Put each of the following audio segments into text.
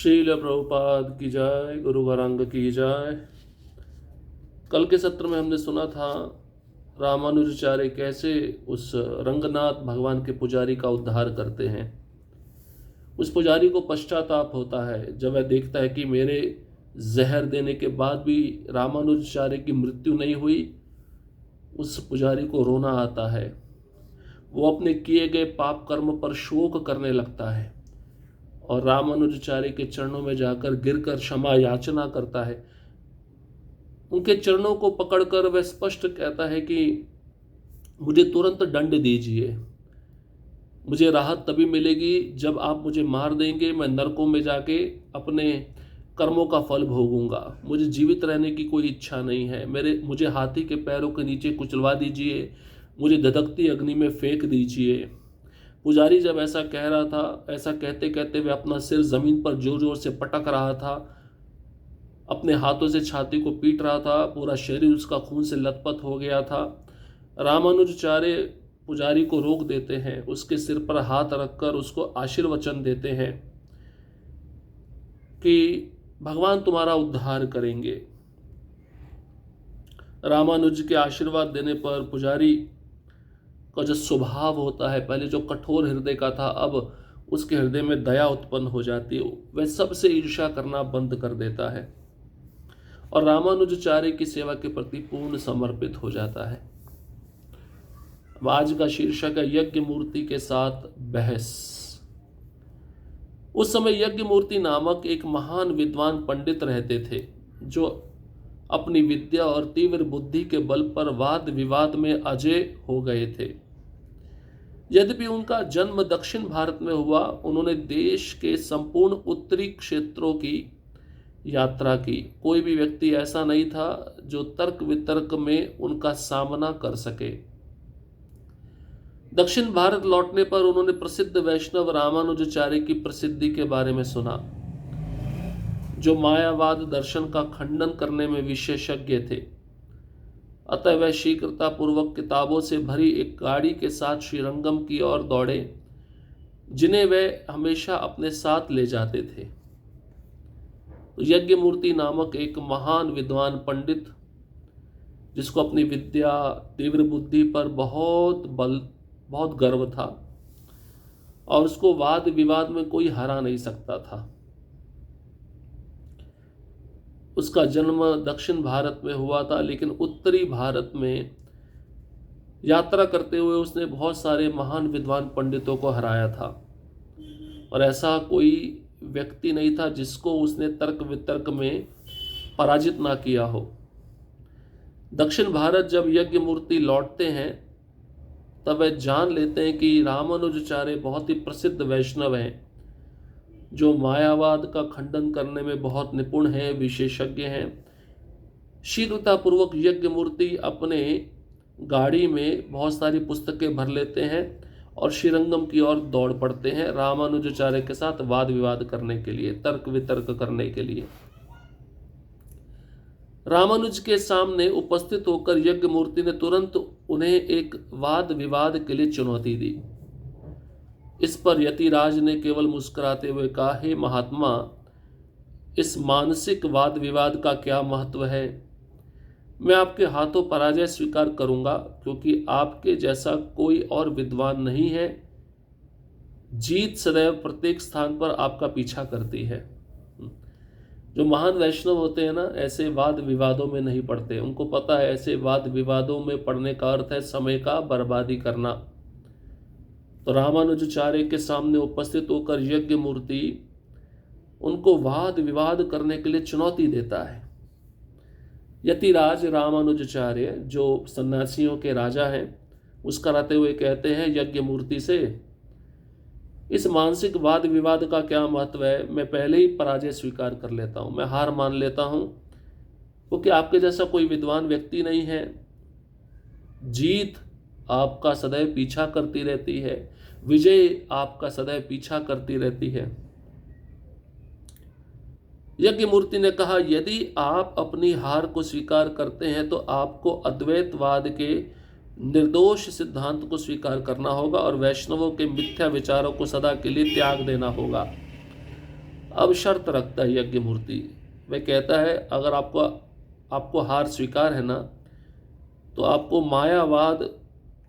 शील प्रभुपाद की जय, गुरु गौरांग की जय। कल के सत्र में हमने सुना था रामानुजाचार्य कैसे उस रंगनाथ भगवान के पुजारी का उद्धार करते हैं। उस पुजारी को पश्चाताप होता है जब वह देखता है कि मेरे जहर देने के बाद भी रामानुजाचार्य की मृत्यु नहीं हुई। उस पुजारी को रोना आता है, वो अपने किए गए पाप कर्म पर शोक करने लगता है और रामानुजाचार्य के चरणों में जाकर गिरकर क्षमा याचना करता है। उनके चरणों को पकड़कर वह स्पष्ट कहता है कि मुझे तुरंत दंड दीजिए, मुझे राहत तभी मिलेगी जब आप मुझे मार देंगे। मैं नरकों में जाके अपने कर्मों का फल भोगूंगा। मुझे जीवित रहने की कोई इच्छा नहीं है। मुझे हाथी के पैरों के नीचे कुचलवा दीजिए, मुझे धधकती अग्नि में फेंक दीजिए। पुजारी जब ऐसा कह रहा था, ऐसा कहते कहते वह अपना सिर जमीन पर जोर जोर से पटक रहा था, अपने हाथों से छाती को पीट रहा था, पूरा शरीर उसका खून से लथपथ हो गया था। रामानुजाचार्य पुजारी को रोक देते हैं, उसके सिर पर हाथ रखकर उसको आशीर्वचन देते हैं कि भगवान तुम्हारा उद्धार करेंगे। रामानुज के आशीर्वाद देने पर पुजारी का जो स्वभाव होता है, पहले जो कठोर हृदय का था, अब उसके हृदय में दया उत्पन्न हो जाती है। वह सबसे ईर्ष्या करना बंद कर देता है और रामानुजाचार्य की सेवा के प्रति पूर्ण समर्पित हो जाता है। आज का शीर्षक है यज्ञ मूर्ति के साथ बहस। उस समय यज्ञ मूर्ति नामक एक महान विद्वान पंडित रहते थे जो अपनी विद्या और तीव्र बुद्धि के बल पर वाद विवाद में अजय हो गए थे। यद्यपि उनका जन्म दक्षिण भारत में हुआ, उन्होंने देश के संपूर्ण उत्तरी क्षेत्रों की यात्रा की। कोई भी व्यक्ति ऐसा नहीं था जो तर्क वितर्क में उनका सामना कर सके। दक्षिण भारत लौटने पर उन्होंने प्रसिद्ध वैष्णव रामानुजाचार्य की प्रसिद्धि के बारे में सुना, जो मायावाद दर्शन का खंडन करने में विशेषज्ञ थे। अतः वह शीघ्रता पूर्वक किताबों से भरी एक गाड़ी के साथ श्रीरंगम की ओर दौड़े, जिन्हें वह हमेशा अपने साथ ले जाते थे। तो यज्ञ मूर्ति नामक एक महान विद्वान पंडित, जिसको अपनी विद्या तीव्र बुद्धि पर बहुत गर्व था और उसको वाद विवाद में कोई हरा नहीं सकता था। उसका जन्म दक्षिण भारत में हुआ था, लेकिन उत्तरी भारत में यात्रा करते हुए उसने बहुत सारे महान विद्वान पंडितों को हराया था और ऐसा कोई व्यक्ति नहीं था जिसको उसने तर्क वितर्क में पराजित ना किया हो। दक्षिण भारत जब यज्ञ मूर्ति लौटते हैं तब वे जान लेते हैं कि रामानुजाचार्य बहुत ही प्रसिद्ध वैष्णव हैं, जो मायावाद का खंडन करने में बहुत निपुण हैं, विशेषज्ञ हैं। शीघ्रतापूर्वक यज्ञ मूर्ति अपने गाड़ी में बहुत सारी पुस्तकें भर लेते हैं और श्रीरंगम की ओर दौड़ पड़ते हैं रामानुजाचार्य के साथ वाद विवाद करने के लिए, तर्क वितर्क करने के लिए। रामानुज के सामने उपस्थित होकर यज्ञ मूर्ति ने तुरंत उन्हें एक वाद विवाद के लिए चुनौती दी। इस पर यतिराज ने केवल मुस्कुराते हुए कहा, हे महात्मा, इस मानसिक वाद विवाद का क्या महत्व है? मैं आपके हाथों पराजय स्वीकार करूंगा, क्योंकि आपके जैसा कोई और विद्वान नहीं है। जीत सदैव प्रत्येक स्थान पर आपका पीछा करती है। जो महान वैष्णव होते हैं ना, ऐसे वाद विवादों में नहीं पड़ते। उनको पता है ऐसे वाद विवादों में पड़ने का अर्थ है समय का बर्बादी करना। तो रामानुजाचार्य के सामने उपस्थित होकर यज्ञ मूर्ति उनको वाद विवाद करने के लिए चुनौती देता है। यतिराज रामानुजाचार्य, जो सन्यासियों के राजा हैं, मुस्कुराते हुए कहते हैं यज्ञ मूर्ति से, इस मानसिक वाद विवाद का क्या महत्व है? मैं पहले ही पराजय स्वीकार कर लेता हूँ, मैं हार मान लेता हूँ, क्योंकि आपके जैसा कोई विद्वान व्यक्ति नहीं है। जीत आपका सदैव पीछा करती रहती है, विजय आपका सदैव पीछा करती रहती है। यज्ञ मूर्ति ने कहा, यदि आप अपनी हार को स्वीकार करते हैं तो आपको अद्वैतवाद के निर्दोष सिद्धांत को स्वीकार करना होगा और वैष्णवों के मिथ्या विचारों को सदा के लिए त्याग देना होगा। अब शर्त रखता है यज्ञ मूर्ति। वह कहता है अगर आपको हार स्वीकार है ना, तो आपको मायावाद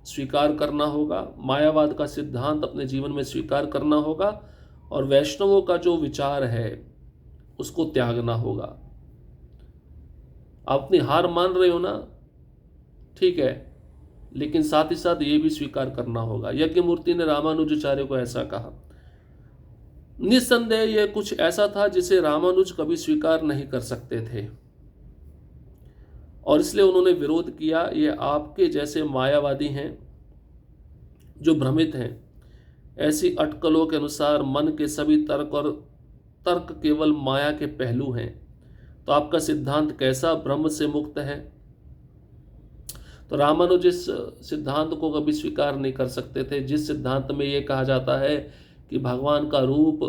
स्वीकार करना होगा, मायावाद का सिद्धांत अपने जीवन में स्वीकार करना होगा, और वैष्णवों का जो विचार है उसको त्यागना होगा। आप अपनी हार मान रहे हो ना, ठीक है, लेकिन साथ ही साथ ये भी स्वीकार करना होगा। यज्ञ मूर्ति ने रामानुजाचार्य को ऐसा कहा। निस्संदेह यह कुछ ऐसा था जिसे रामानुज कभी स्वीकार नहीं कर सकते थे, और इसलिए उन्होंने विरोध किया। ये आपके जैसे मायावादी हैं जो भ्रमित हैं। ऐसी अटकलों के अनुसार मन के सभी तर्क केवल माया के पहलू हैं, तो आपका सिद्धांत कैसा ब्रह्म से मुक्त है? तो रामानुज इस सिद्धांत को कभी स्वीकार नहीं कर सकते थे, जिस सिद्धांत में यह कहा जाता है कि भगवान का रूप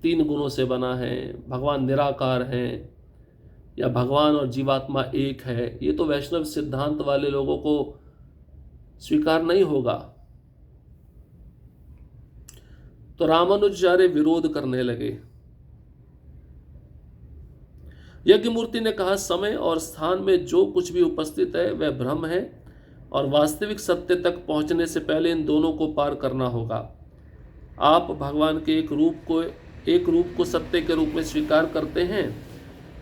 3 गुणों से बना है, भगवान निराकार हैं, या भगवान और जीवात्मा एक है। ये तो वैष्णव सिद्धांत वाले लोगों को स्वीकार नहीं होगा। तो रामानुजाचार्य विरोध करने लगे। यज्ञ मूर्ति ने कहा समय और स्थान में जो कुछ भी उपस्थित है वह भ्रम है, और वास्तविक सत्य तक पहुंचने से पहले इन दोनों को पार करना होगा। आप भगवान के एक रूप को सत्य के रूप में स्वीकार करते हैं,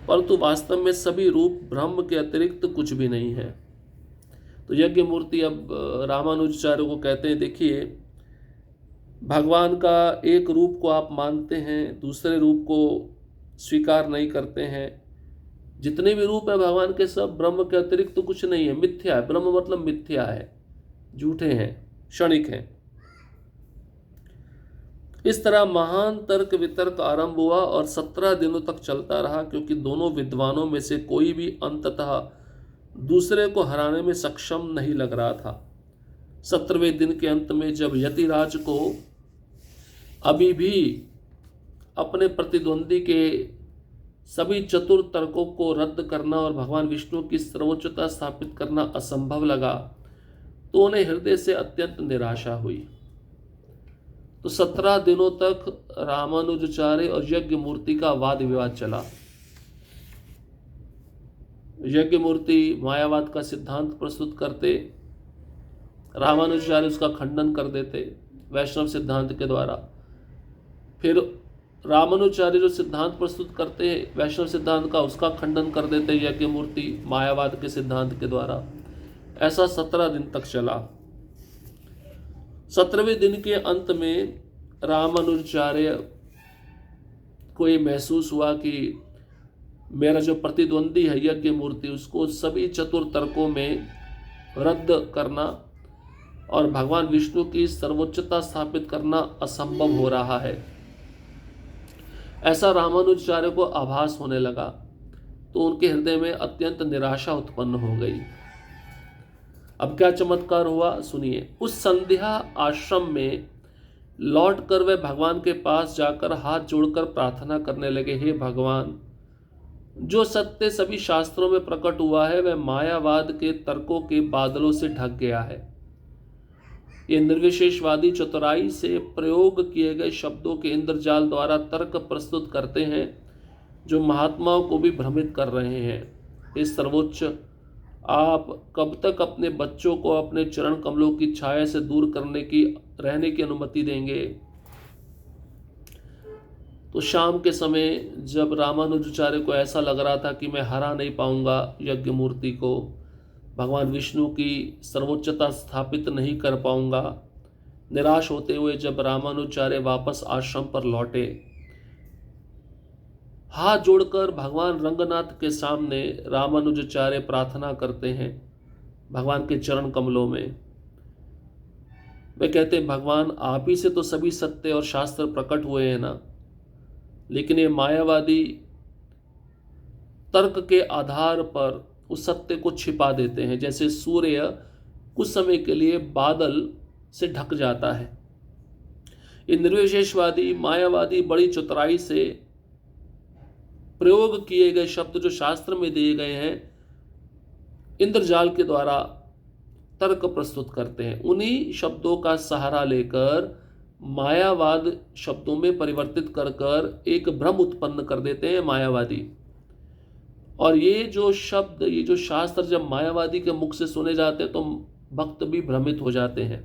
परंतु वास्तव में सभी रूप ब्रह्म के अतिरिक्त कुछ भी नहीं है। तो यज्ञ मूर्ति अब रामानुजाचार्य को कहते हैं, देखिए भगवान का एक रूप को आप मानते हैं, दूसरे रूप को स्वीकार नहीं करते हैं। जितने भी रूप है भगवान के सब ब्रह्म के अतिरिक्त तो कुछ नहीं है, मिथ्या है। ब्रह्म मतलब मिथ्या है, झूठे हैं, क्षणिक हैं। इस तरह महान तर्क वितर्क आरंभ हुआ और 17 दिनों तक चलता रहा, क्योंकि दोनों विद्वानों में से कोई भी अंततः दूसरे को हराने में सक्षम नहीं लग रहा था। 17वें दिन के अंत में जब यतिराज को अभी भी अपने प्रतिद्वंदी के सभी चतुर तर्कों को रद्द करना और भगवान विष्णु की सर्वोच्चता स्थापित करना असंभव लगा, तो उन्हें हृदय से अत्यंत निराशा हुई। तो 17 दिनों तक रामानुजाचार्य और यज्ञ मूर्ति का वाद विवाद चला। यज्ञ मूर्ति मायावाद का सिद्धांत प्रस्तुत करते, रामानुजाचार्य उसका खंडन कर देते वैष्णव सिद्धांत के द्वारा। फिर रामानुजाचार्य जो सिद्धांत प्रस्तुत करते हैं वैष्णव सिद्धांत का, उसका खंडन कर देते यज्ञ मूर्ति मायावाद के सिद्धांत के द्वारा। ऐसा 17 दिन तक चला। 17वें दिन के अंत में रामानुजाचार्य को ये महसूस हुआ कि मेरा जो प्रतिद्वंदी है यज्ञ मूर्ति, उसको सभी चतुर तर्कों में रद्द करना और भगवान विष्णु की सर्वोच्चता स्थापित करना असंभव हो रहा है, ऐसा रामानुजाचार्य को आभास होने लगा। तो उनके हृदय में अत्यंत निराशा उत्पन्न हो गई। अब क्या चमत्कार हुआ सुनिए। उस संध्या आश्रम में लौटकर वे भगवान के पास जाकर हाथ जोड़कर प्रार्थना करने लगे, हे भगवान, जो सत्य सभी शास्त्रों में प्रकट हुआ है वह मायावाद के तर्कों के बादलों से ढक गया है। ये निर्विशेषवादी चतुराई से प्रयोग किए गए शब्दों के इंद्रजाल द्वारा तर्क प्रस्तुत करते हैं, जो महात्माओं को भी भ्रमित कर रहे हैं। इस सर्वोच्च, आप कब तक अपने बच्चों को अपने चरण कमलों की छाया से दूर रहने की अनुमति देंगे? तो शाम के समय जब रामानुजाचार्य को ऐसा लग रहा था कि मैं हरा नहीं पाऊंगा यज्ञ मूर्ति को, भगवान विष्णु की सर्वोच्चता स्थापित नहीं कर पाऊंगा, निराश होते हुए जब रामानुजाचार्य वापस आश्रम पर लौटे, हाथ जोड़कर भगवान रंगनाथ के सामने रामानुजाचार्य प्रार्थना करते हैं भगवान के चरण कमलों में। वे कहते हैं, भगवान आप ही से तो सभी सत्य और शास्त्र प्रकट हुए हैं ना, लेकिन ये मायावादी तर्क के आधार पर उस सत्य को छिपा देते हैं, जैसे सूर्य कुछ समय के लिए बादल से ढक जाता है। ये निर्विशेषवादी मायावादी बड़ी चतुराई से प्रयोग किए गए शब्द जो शास्त्र में दिए गए हैं इंद्रजाल के द्वारा तर्क प्रस्तुत करते हैं। उन्हीं शब्दों का सहारा लेकर मायावाद शब्दों में परिवर्तित कर कर एक भ्रम उत्पन्न कर देते हैं मायावादी। और ये जो शब्द, ये जो शास्त्र जब मायावादी के मुख से सुने जाते हैं तो भक्त भी भ्रमित हो जाते हैं।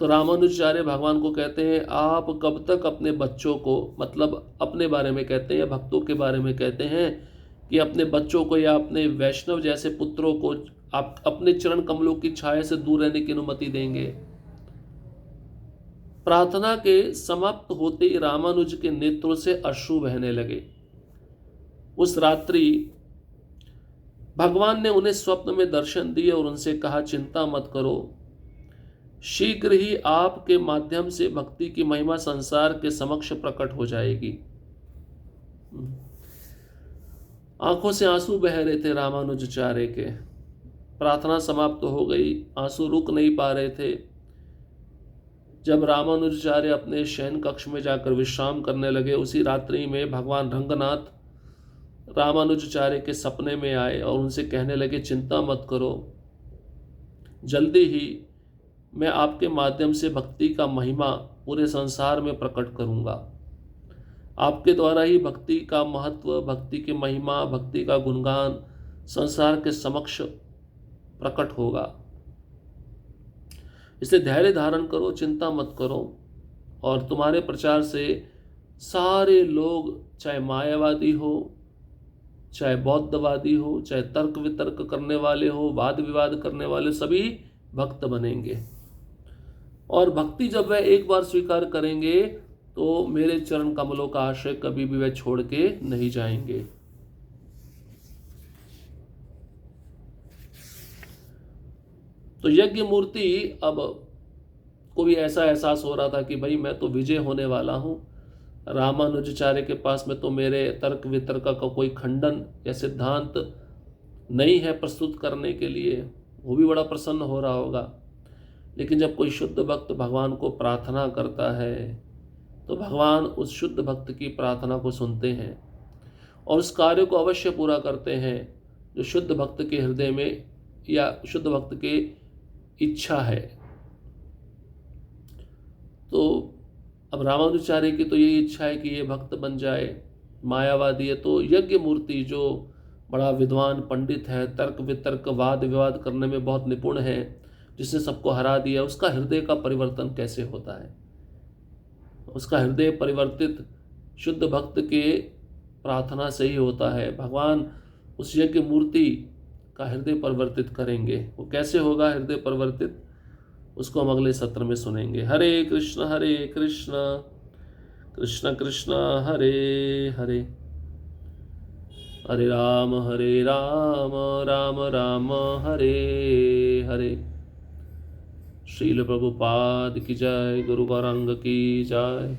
तो रामानुजाचार्य भगवान को कहते हैं, आप कब तक अपने बच्चों को, मतलब अपने बारे में कहते हैं या भक्तों के बारे में कहते हैं, कि अपने बच्चों को या अपने वैष्णव जैसे पुत्रों को आप अपने चरण कमलों की छाया से दूर रहने की अनुमति देंगे। प्रार्थना के समाप्त होते ही रामानुज के नेत्रों से अश्रु बहने लगे। उस रात्रि भगवान ने उन्हें स्वप्न में दर्शन दिए और उनसे कहा, चिंता मत करो, शीघ्र ही आपके माध्यम से भक्ति की महिमा संसार के समक्ष प्रकट हो जाएगी। आंखों से आंसू बह रहे थे रामानुजाचार्य के। प्रार्थना समाप्त हो गई, आंसू रुक नहीं पा रहे थे। जब रामानुजाचार्य अपने शयन कक्ष में जाकर विश्राम करने लगे, उसी रात्रि में भगवान रंगनाथ रामानुजाचार्य के सपने में आए और उनसे कहने लगे, चिंता मत करो, जल्दी ही मैं आपके माध्यम से भक्ति का महिमा पूरे संसार में प्रकट करूंगा। आपके द्वारा ही भक्ति का महत्व, भक्ति की महिमा, भक्ति का गुणगान संसार के समक्ष प्रकट होगा। इसलिए धैर्य धारण करो, चिंता मत करो, और तुम्हारे प्रचार से सारे लोग, चाहे मायावादी हो, चाहे बौद्धवादी हो, चाहे तर्क वितर्क करने वाले हो, वाद विवाद करने वाले, सभी भक्त बनेंगे। और भक्ति जब वह एक बार स्वीकार करेंगे तो मेरे चरण कमलों का आश्रय कभी भी वह छोड़ के नहीं जाएंगे। तो यज्ञ मूर्ति अब को भी ऐसा एहसास हो रहा था कि भाई मैं तो विजय होने वाला हूं। रामानुजाचार्य के पास में तो मेरे तर्क वितर्क का कोई खंडन या सिद्धांत नहीं है प्रस्तुत करने के लिए। वो भी बड़ा प्रसन्न हो रहा होगा। लेकिन जब कोई शुद्ध भक्त भगवान को प्रार्थना करता है तो भगवान उस शुद्ध भक्त की प्रार्थना को सुनते हैं और उस कार्य को अवश्य पूरा करते हैं जो शुद्ध भक्त के हृदय में या शुद्ध भक्त के इच्छा है। तो अब रामानुजाचार्य की तो यही इच्छा है कि ये भक्त बन जाए। मायावादी है तो यज्ञ मूर्ति जो बड़ा विद्वान पंडित है, तर्क वितर्क वाद विवाद करने में बहुत निपुण है, जिसने सबको हरा दिया, उसका हृदय का परिवर्तन कैसे होता है। उसका हृदय परिवर्तित शुद्ध भक्त के प्रार्थना से ही होता है। भगवान उस यज्ञ मूर्ति का हृदय परिवर्तित करेंगे। वो कैसे होगा हृदय परिवर्तित, उसको हम अगले सत्र में सुनेंगे। हरे कृष्ण कृष्ण कृष्ण हरे हरे, हरे राम राम राम हरे हरे। श्रील प्रभुपाद की जय, गुरु गौरांग की जय।